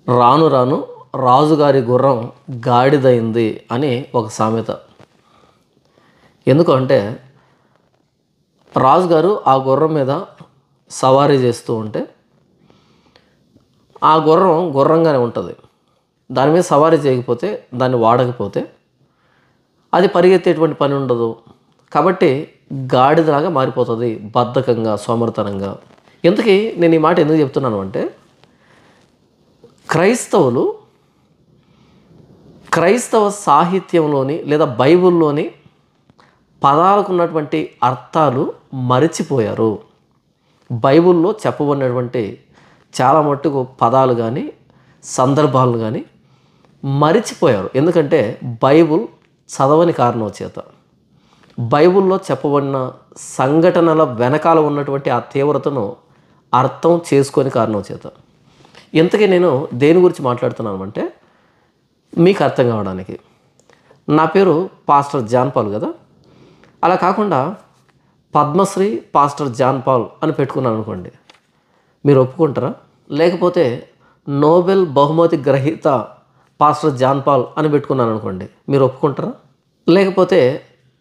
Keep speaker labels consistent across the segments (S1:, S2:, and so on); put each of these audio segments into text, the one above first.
S1: రాను రాను రాజుగారి గుర్రం గాడిదైంది అని ఒక సామెత. ఎందుకంటే రాజుగారు ఆ గుర్రం మీద సవారీ చేస్తూ ఉంటే ఆ గుర్రం గుర్రంగానే ఉంటుంది. దాని మీద సవారీ చేయకపోతే, దాన్ని వాడకపోతే అది పరిగెత్తేటువంటి పని ఉండదు. కాబట్టి గాడిదలాగా మారిపోతుంది, బద్ధకంగా, సోమరితనంగా. ఇంతకీ నేను ఈ మాట ఎందుకు చెప్తున్నాను అంటే, క్రైస్తవ సాహిత్యంలోని లేదా బైబిల్లోని పదాలకు ఉన్నటువంటి అర్థాలు మరిచిపోయారు. బైబిల్లో చెప్పబడినటువంటి చాలా మట్టుకు పదాలు కానీ సందర్భాలు కానీ మరిచిపోయారు. ఎందుకంటే బైబిల్ చదవని కారణం చేత, బైబిల్లో చెప్పబడిన సంఘటనల వెనకాల ఉన్నటువంటి ఆ తీవ్రతను అర్థం చేసుకొని కారణం చేత. ఇంతకీ నేను దేని గురించి మాట్లాడుతున్నాను అంటే, మీకు అర్థం కావడానికి. నా పేరు పాస్టర్ జాన్ పాల్ కదా, అలా కాకుండా పద్మశ్రీ పాస్టర్ జాన్ పాల్ అని పెట్టుకున్నాను అనుకోండి, మీరు ఒప్పుకుంటారా? లేకపోతే నోబెల్ బహుమతి గ్రహీత పాస్టర్ జాన్ పాల్ అని పెట్టుకున్నాను అనుకోండి, మీరు ఒప్పుకుంటారా? లేకపోతే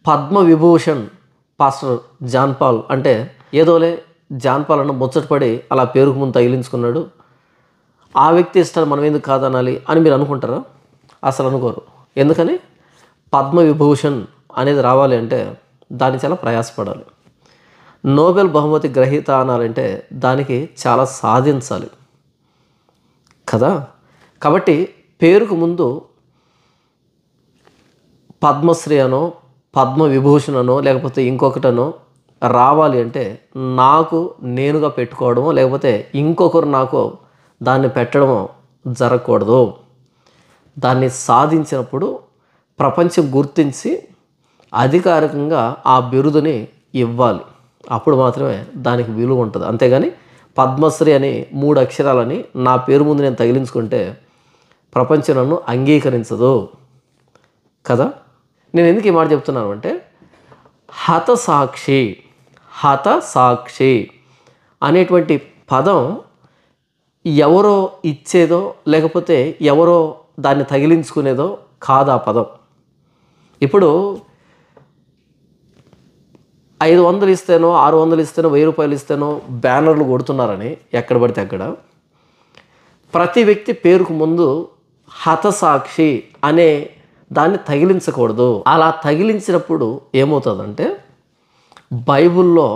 S1: Padma Vibhushan pastor John Paul అంటే ఏదోలే జాన్ పాల్ అన్న ముచ్చటపడి అలా పేరుకు ముందు తగిలించుకున్నాడు, ఆ వ్యక్తి ఇష్టాలు మనం ఎందుకు కాదనాలి అని మీరు అనుకుంటారా? అసలు అనుకోరు. ఎందుకని? పద్మ విభూషణ్ అనేది రావాలి అంటే దాన్ని చాలా ప్రయాసపడాలి. నోబెల్ బహుమతి గ్రహీత అనాలంటే దానికి చాలా సాధించాలి కదా. కాబట్టి పేరుకు ముందు పద్మశ్రీ అనో పద్మ విభూషణ్ అనో లేకపోతే ఇంకొకటనో రావాలి అంటే నాకు నేనుగా పెట్టుకోవడమో లేకపోతే ఇంకొకరు నాకు దాన్ని పెట్టడమో జరగకూడదు. దాన్ని సాధించినప్పుడు ప్రపంచం గుర్తించి అధికారికంగా ఆ బిరుదుని ఇవ్వాలి. అప్పుడు మాత్రమే దానికి విలువ ఉంటుంది. అంతేగాని పద్మశ్రీ అని 3 అక్షరాలని నా పేరు ముందు నేను తగిలించుకుంటే ప్రపంచం నన్ను అంగీకరించదు కదా. నేను ఎందుకు ఈ మాట చెప్తున్నాను అంటే, హతసాక్షి అనేటువంటి పదం ఎవరో ఇచ్చేదో లేకపోతే ఎవరో దాన్ని తగిలించుకునేదో కాదు ఆ పదం. ఇప్పుడు 500 ఇస్తేనో 600 ఇస్తేనో 1000 రూపాయలు ఇస్తేనో బ్యానర్లు కొడుతున్నారని ఎక్కడ పడితే అక్కడ ప్రతి వ్యక్తి పేరుకు ముందు హతసాక్షి అనే దాన్ని తగిలించకూడదు. అలా తగిలించినప్పుడు ఏమవుతుందంటే, బైబిల్లో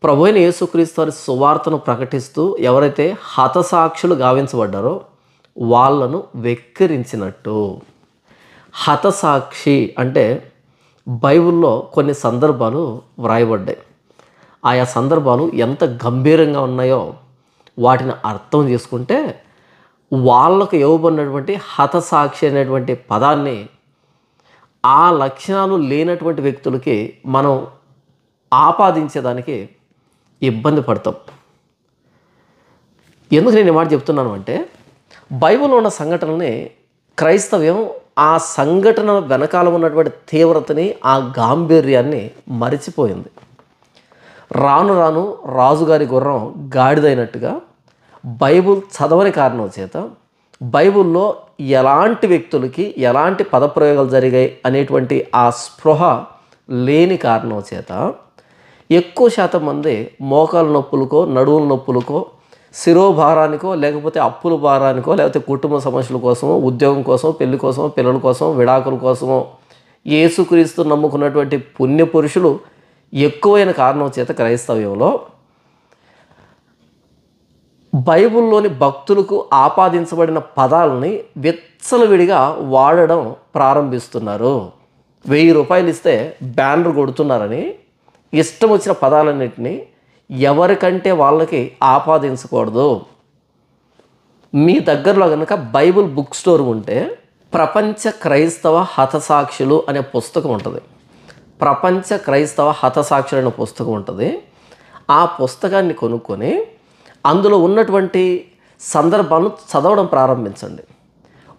S1: ప్రభువైన యేసుక్రీస్తు వారి సువార్తను ప్రకటిస్తూ ఎవరైతే హతసాక్షులు గావించబడ్డారో వాళ్ళను వెక్కిరించినట్టు. హతసాక్షి అంటే బైబిల్లో కొన్ని సందర్భాలు వ్రాయబడ్డాయి. ఆయా సందర్భాలు ఎంత గంభీరంగా ఉన్నాయో వాటిని అర్థం చేసుకుంటే వాళ్ళకు ఇవ్వబడినటువంటి హతసాక్షి అనేటువంటి పదాన్ని ఆ లక్షణాలు లేనటువంటి వ్యక్తులకి మనం ఆపాదించేదానికి ఇబ్బంది పడతాం. ఎందుకు నేను ఈ మాట చెప్తున్నాను అంటే, బైబిల్లో ఉన్న సంఘటనల్ని క్రైస్తవ్యం ఆ సంఘటన వెనకాల ఉన్నటువంటి తీవ్రతని, ఆ గాంభీర్యాన్ని మరిచిపోయింది. రాను రాను రాజుగారి గుర్రం గాడిదైనట్టుగా బైబిల్ చదవని కారణం చేత, బైబిల్లో ఎలాంటి వ్యక్తులకి ఎలాంటి పదప్రయోగాలు జరిగాయి అనేటువంటి ఆ స్పృహ లేని కారణం చేత ఎక్కువ శాతం మంది మోకాల నొప్పులకో నడువుల నొప్పులకో శిరోభారానికో లేకపోతే అప్పుల భారానికో లేకపోతే కుటుంబ సమస్యల కోసమో ఉద్యోగం కోసం పెళ్లి కోసమో పిల్లల కోసం విడాకుల కోసమో యేసుక్రీస్తు నమ్ముకున్నటువంటి పుణ్యపురుషులు ఎక్కువైన కారణం చేత క్రైస్తవ్యంలో బైబిల్లోని భక్తులకు ఆపాదించబడిన పదాలని విచ్చలవిడిగా వాడడం ప్రారంభిస్తున్నారు. 1000 రూపాయలు ఇస్తే బ్యానర్ కొడుతున్నారని ఇష్టం వచ్చిన పదాలన్నింటినీ ఎవరికంటే వాళ్ళకి ఆపాదించకూడదు. మీ దగ్గరలో కనుక బైబిల్ బుక్ స్టోర్ ఉంటే ప్రపంచ క్రైస్తవ హతసాక్షులు అనే పుస్తకం ఉంటుంది. ప్రపంచ క్రైస్తవ హతసాక్షులు అనే పుస్తకం ఉంటుంది. ఆ పుస్తకాన్ని కొనుక్కొని అందులో ఉన్నటువంటి సందర్భాలను చదవడం ప్రారంభించండి.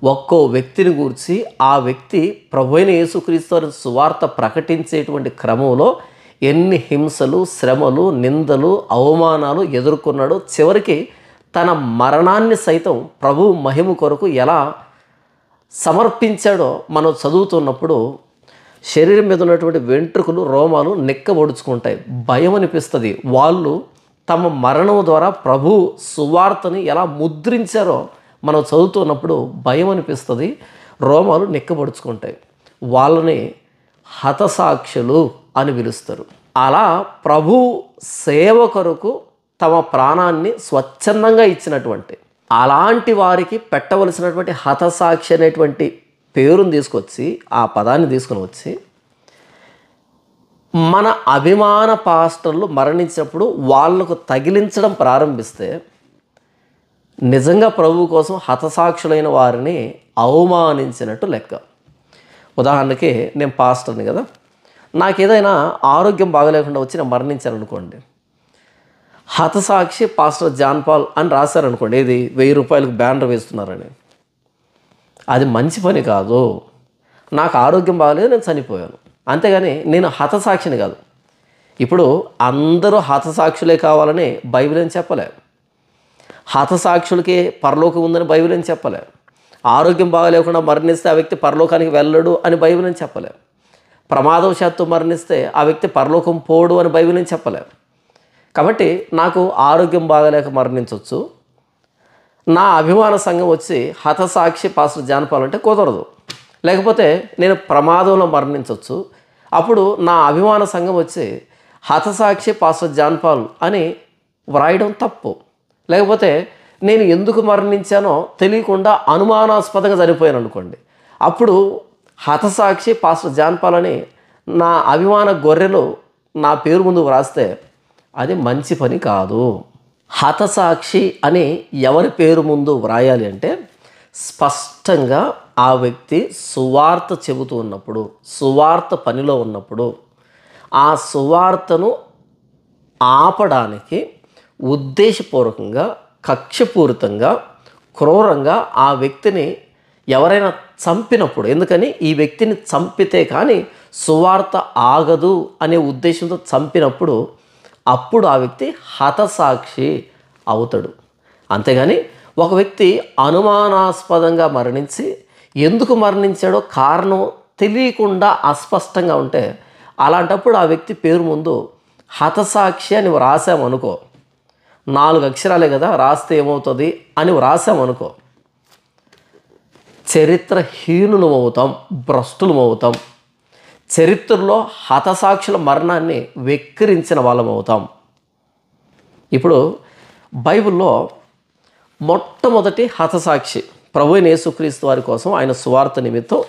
S1: ఒక్కో వ్యక్తిని గూర్చి ఆ వ్యక్తి ప్రభువైన యేసుక్రీస్తు సువార్త ప్రకటించేటువంటి క్రమంలో ఎన్ని హింసలు, శ్రమలు, నిందలు, అవమానాలు ఎదుర్కొన్నాడో, చివరికి తన మరణాన్ని సైతం ప్రభు మహిమ కొరకు ఎలా సమర్పించాడో మనం చదువుతున్నప్పుడు శరీరం మీద ఉన్నటువంటి వెంట్రుకలు రోమాలు నిక్కబొడుచుకుంటాయి. భయం అనిపిస్తుంది. వాళ్ళు తమ మరణం ద్వారా ప్రభు సువార్తని ఎలా ముద్రించారో మనం చదువుతున్నప్పుడు భయం అనిపిస్తుంది. రోమాలు నిక్కబొడుచుకుంటాయి. వాళ్ళని హతసాక్షులు అని పిలుస్తారు. అలా ప్రభు సేవ కొరకు తమ ప్రాణాన్ని స్వచ్ఛందంగా ఇచ్చినటువంటి అలాంటి వారికి పెట్టవలసినటువంటి హతసాక్షి అనేటువంటి పేరుని తీసుకొచ్చి, ఆ పదాన్ని తీసుకుని వచ్చి, మన అభిమాన పాస్టర్లు మరణించినప్పుడు వాళ్లకు తగిలించడం ప్రారంభిస్తే నిజంగా ప్రభు కోసం హతసాక్షులైన వారిని అవమానించినట్టు లెక్క. ఉదాహరణకి నేను పాస్టర్ని కదా, నాకు ఏదైనా ఆరోగ్యం బాగలేకుండా వచ్చి నేను మరణించాను అనుకోండి, హతసాక్షి పాస్టర్ జాన్ పాల్ అని రాశారనుకోండి, ఇది 1000 రూపాయలకు బ్యానర్ వేస్తున్నారని, అది మంచి పని కాదు. నాకు ఆరోగ్యం బాగలేదు, నేను చనిపోయాను, అంతేగాని నేను హతసాక్షిని కాదు. ఇప్పుడు అందరూ హతసాక్షులే కావాలని బైబిల్ ఏం చెప్పలే. హతసాక్షులకి పరలోకం ఉందని బైబిల్ ఏం చెప్పలే. ఆరోగ్యం బాగలేకుండా మరణిస్తే ఆ వ్యక్తి పరలోకానికి వెళ్ళడు అని బైబిల్ ఏం చెప్పలే. ప్రమాదవశాత్తు మరణిస్తే ఆ వ్యక్తి పరలోకం పోడు అని బైబిల్ ఏం చెప్పలే. కాబట్టి నాకు ఆరోగ్యం బాగలేక మరణించవచ్చు, నా అభిమాన సంఘం వచ్చి హతసాక్షి పాస్టర్ జాన్ పాల్ అంటే కుదరదు. లేకపోతే నేను ప్రమాదంలో మరణించవచ్చు, అప్పుడు నా అభిమాన సంఘం వచ్చి హతసాక్షి పాస్టర్ జాన్ పాల్ అని వ్రాయడం తప్పు. లేకపోతే నేను ఎందుకు మరణించానో తెలియకుండా అనుమానాస్పదంగా చనిపోయాను అనుకోండి, అప్పుడు హతసాక్షి పాస్టర్ జాన్ పాల్ అని నా అభిమాన గొర్రెలు నా పేరు ముందు వ్రాస్తే అది మంచి పని కాదు. హతసాక్షి అని ఎవరి పేరు ముందు వ్రాయాలి అంటే స్పష్టంగా ఆ వ్యక్తి సువార్త చెబుతూ ఉన్నప్పుడు, సువార్త పనిలో ఉన్నప్పుడు, ఆ సువార్తను ఆపడానికి ఉద్దేశపూర్వకంగా, కక్షపూరితంగా, క్రూరంగా ఆ వ్యక్తిని ఎవరైనా చంపినప్పుడు, ఎందుకని ఈ వ్యక్తిని చంపితే కానీ సువార్త ఆగదు అనే ఉద్దేశంతో చంపినప్పుడు, అప్పుడు ఆ వ్యక్తి హతసాక్షి అవుతాడు. అంతేగాని ఒక వ్యక్తి అనుమానాస్పదంగా మరణించి ఎందుకు మరణించాడో కారణం తెలియకుండా అస్పష్టంగా ఉంటే, అలాంటప్పుడు ఆ వ్యక్తి పేరు ముందు హతసాక్షి అని వ్రాసామనుకో, 4 అక్షరాలే కదా రాస్తే ఏమవుతుంది అని వ్రాసామనుకో, చరిత్రహీనులం అవుతాం, భ్రష్టులం అవుతాం. చరిత్రలో హతసాక్షుల మరణాన్ని వెక్కిరించిన వాళ్ళం అవుతాం. ఇప్పుడు బైబిల్లో మొట్టమొదటి హతసాక్షి ప్రభు అయిన యేసుక్రీస్తు వారి కోసం ఆయన సువార్త నిమిత్తం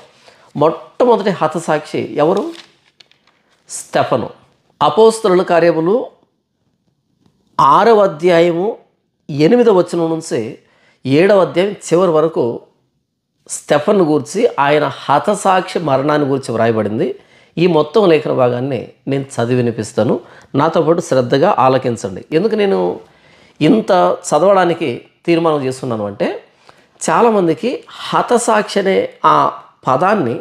S1: మొట్టమొదటి హతసాక్షి ఎవరు? స్టెఫను. అపోస్తలుల కార్యములు 6వ అధ్యాయము 8వ వచనం నుంచి 7వ అధ్యాయం చివరి వరకు స్టెఫన్ను గూర్చి, ఆయన హతసాక్షి మరణాన్ని గురించి వ్రాయబడింది. ఈ మొత్తం లేఖన భాగాన్ని నేను చదివి వినిపిస్తాను, నాతో పాటు శ్రద్ధగా ఆలకించండి. ఎందుకు నేను ఇంత చదవడానికి తీర్మానం చేస్తున్నాను అంటే, చాలామందికి హతసాక్షి అనే ఆ పదాన్ని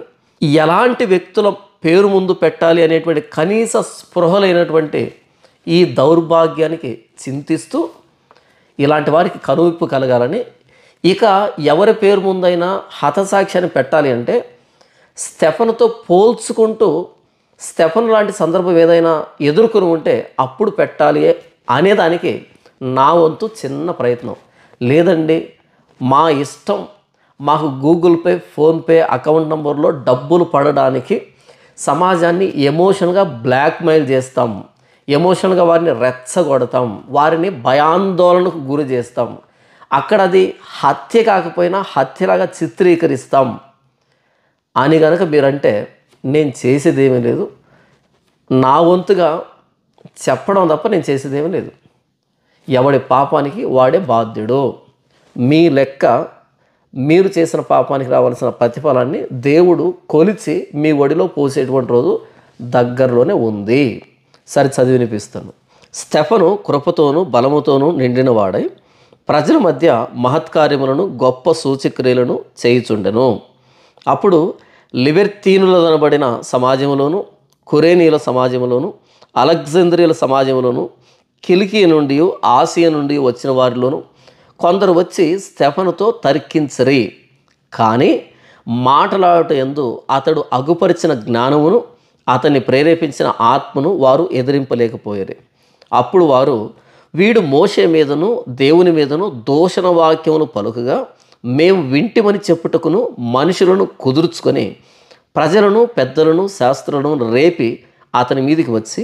S1: ఎలాంటి వ్యక్తుల పేరు ముందు పెట్టాలి అనేటువంటి కనీస స్పృహలైనటువంటి ఈ దౌర్భాగ్యానికి చింతిస్తూ ఇలాంటి వారికి కనువిప్పు కలగాలని, ఇక ఎవరి పేరు ముందైనా హతసాక్షి అని పెట్టాలి అంటే స్టెఫనుతో పోల్చుకుంటూ స్టెఫను లాంటి సందర్భం ఏదైనా ఎదుర్కొని ఉంటే అప్పుడు పెట్టాలి అనేదానికి నా వంతు చిన్న ప్రయత్నం. లేదండి మా ఇష్టం, మాకు గూగుల్ పే, ఫోన్పే అకౌంట్ నంబర్లో డబ్బులు పడడానికి సమాజాన్ని ఎమోషనల్గా బ్లాక్మెయిల్ చేస్తాం, ఎమోషనల్గా వారిని రెచ్చగొడతాం, వారిని భయాందోళనకు గురి చేస్తాం, అక్కడ అది హత్య కాకపోయినా హత్యలాగా చిత్రీకరిస్తాం అని కనుక మీరంటే నేను చేసేదేమీ లేదు. నా వంతుగా చెప్పడం తప్ప నేను చేసేదేమీ లేదు. ఎవడి పాపానికి వాడే బాధ్యుడు. మీ లెక్క మీరు చేసిన పాపానికి రావాల్సిన ప్రతిఫలాన్ని దేవుడు కొలిచి మీ ఒడిలో పోసేటువంటి రోజు దగ్గరలోనే ఉంది. సరే చదివి వినిపిస్తాను. స్టెఫను కృపతోనూ బలముతోనూ నిండిన వాడై ప్రజల మధ్య మహత్కార్యములను గొప్ప సూచక్రియలను చేయుచుండెను. అప్పుడు లిబెర్తీనులనబడిన సమాజంలోను, కురేనీల సమాజంలోను, అలెగ్జాంద్రియల సమాజంలోను, కిలికియ నుండి ఆసియా నుండి వచ్చిన వారిలోను కొందరు వచ్చి స్టెఫనుతో తర్కించరి. కానీ మాటలాడుట యందు అతడు అగుపరిచిన జ్ఞానమును అతన్ని ప్రేరేపించిన ఆత్మను వారు ఎదిరింపలేకపోయారు. అప్పుడు వారు, వీడు మోషే మీదను దేవుని మీదను దూషణ వాక్యములు పలుకగా మేము వింటిమని చెప్పుటకును మనుషులను కుదుర్చుకొని ప్రజలను పెద్దలను శాస్త్రులను రేపి అతని మీదికి వచ్చి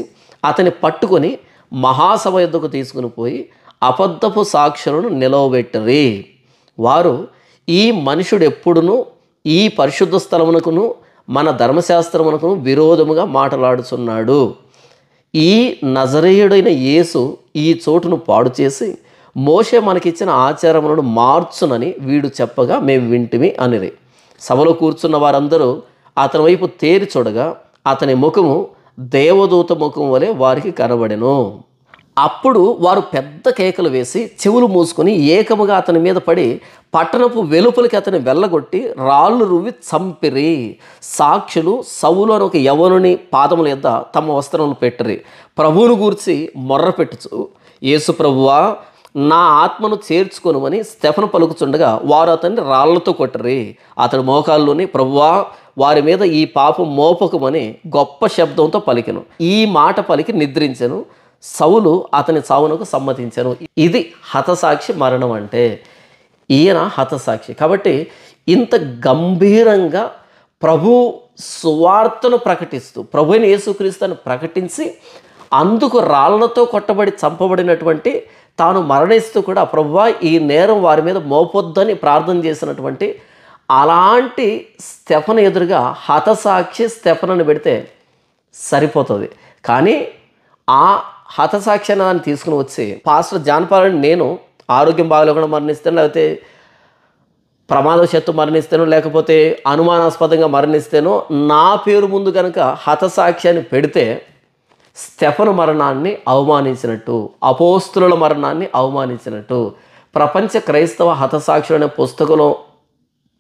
S1: అతని పట్టుకొని మహాసభ యొద్దకు తీసుకుని పోయి అబద్ధపు సాక్షులను నిలవబెట్టరి. వారు, ఈ మనుషుడు ఎప్పుడునూ ఈ పరిశుద్ధ స్థలమునకును మన ధర్మశాస్త్రమునకును విరోధముగా మాట్లాడుచున్నాడు. ఈ నజరేయుడైన యేసు ఈ చోటును పాడు చేసి మోషే మనకిచ్చిన ఆచారములను మార్చునని వీడు చెప్పగా మేము వింటిమి అనిరి. సభలో కూర్చున్న వారందరూ అతని వైపు తేరి చూడగా అతని ముఖము దేవదూత ముఖం వలె వారికి కనబడెను. అప్పుడు వారు పెద్ద కేకలు వేసి చెవులు మూసుకొని ఏకముగా అతని మీద పడి పట్టణపు వెలుపలికి అతని వెళ్ళగొట్టి రాళ్ళు రువ్వి చంపిరి. సాక్షులు సౌలు అని ఒక యవనుని పాదముల యొద్ద తమ వస్త్రములు పెట్టిరి. ప్రభువును గూర్చి మొర్ర పెట్టుచు, యేసు ప్రభువా, నా ఆత్మను చేర్చుకొనుమని స్టెఫను పలుకుచుండగా వారు అతన్ని రాళ్లతో కొట్టరి. అతడు మోకాల్లోని, ప్రభువా, వారి మీద ఈ పాపం మోపకమని గొప్ప శబ్దంతో పలికెను. ఈ మాట పలికి నిద్రించెను. సౌలు అతని చావునకు సమ్మతించెను. ఇది హతసాక్షి మరణం అంటే. ఈయన హతసాక్షి. కాబట్టి ఇంత గంభీరంగా ప్రభు సువార్తను ప్రకటిస్తూ ప్రభువైన యేసుక్రీస్తును ప్రకటించి అందుకు రాళ్లతో కొట్టబడి చంపబడినటువంటి తాను మరణిస్తూ కూడా, ప్రభువా, ఈ నేరం వారి మీద మోపొద్దని ప్రార్థన చేసినటువంటి అలాంటి స్టెఫను ఎదురుగా హతసాక్షి స్టెఫనుని పెడితే సరిపోతుంది. కానీ ఆ హతసాక్షి అనే దాన్ని తీసుకుని వచ్చి పాస్టర్ జాన్ పాల్, నేను ఆరోగ్యం బాగలేకుండా మరణిస్తాను, లేకపోతే ప్రమాదవశాత్తు మరణిస్తాను, లేకపోతే అనుమానాస్పదంగా మరణిస్తాను, నా పేరు ముందు కనుక హతసాక్షి అని పెడితే స్టెఫను మరణాన్ని అవమానించినట్టు, అపోస్తుల మరణాన్ని అవమానించినట్టు, ప్రపంచ క్రైస్తవ హతసాక్షులు అనే పుస్తకంలో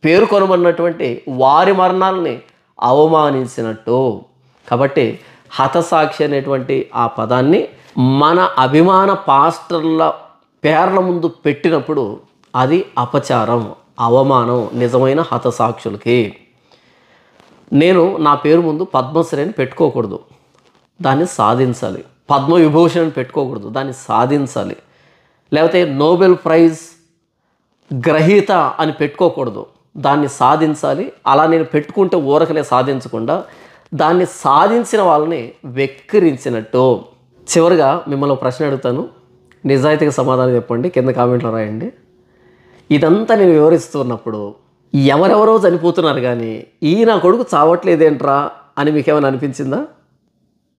S1: పేర్కొనబడినటువంటి వారి మరణాలని అవమానించినట్టు. కాబట్టి హతసాక్షి అనేటువంటి ఆ పదాన్ని మన అభిమాన పాస్టర్ల పేర్ల ముందు పెట్టినప్పుడు అది అపచారం, అవమానం నిజమైన హతసాక్షులకి. నేను నా పేరు ముందు పద్మశ్రీ అని పెట్టుకోకూడదు, దాన్ని సాధించాలి. పద్మవిభూషణ్ అని పెట్టుకోకూడదు, దాన్ని సాధించాలి. లేకపోతే నోబెల్ ప్రైజ్ గ్రహీత అని పెట్టుకోకూడదు, దాన్ని సాధించాలి. అలా నేను పెట్టుకుంటే ఊరకనే సాధించకుండా దాన్ని సాధించిన వాళ్ళని వెక్కిరించినట్టు. చివరిగా మిమ్మల్ని ప్రశ్న అడుగుతాను, నిజాయితీగా సమాధానం చెప్పండి, కింద కామెంట్లో రాయండి. ఇదంతా నేను వివరిస్తున్నప్పుడు ఎవరెవరో చనిపోతున్నారు కానీ ఈ నా కొడుకు చావట్లేదేంట్రా అని మీకేమైనా అనిపించిందా?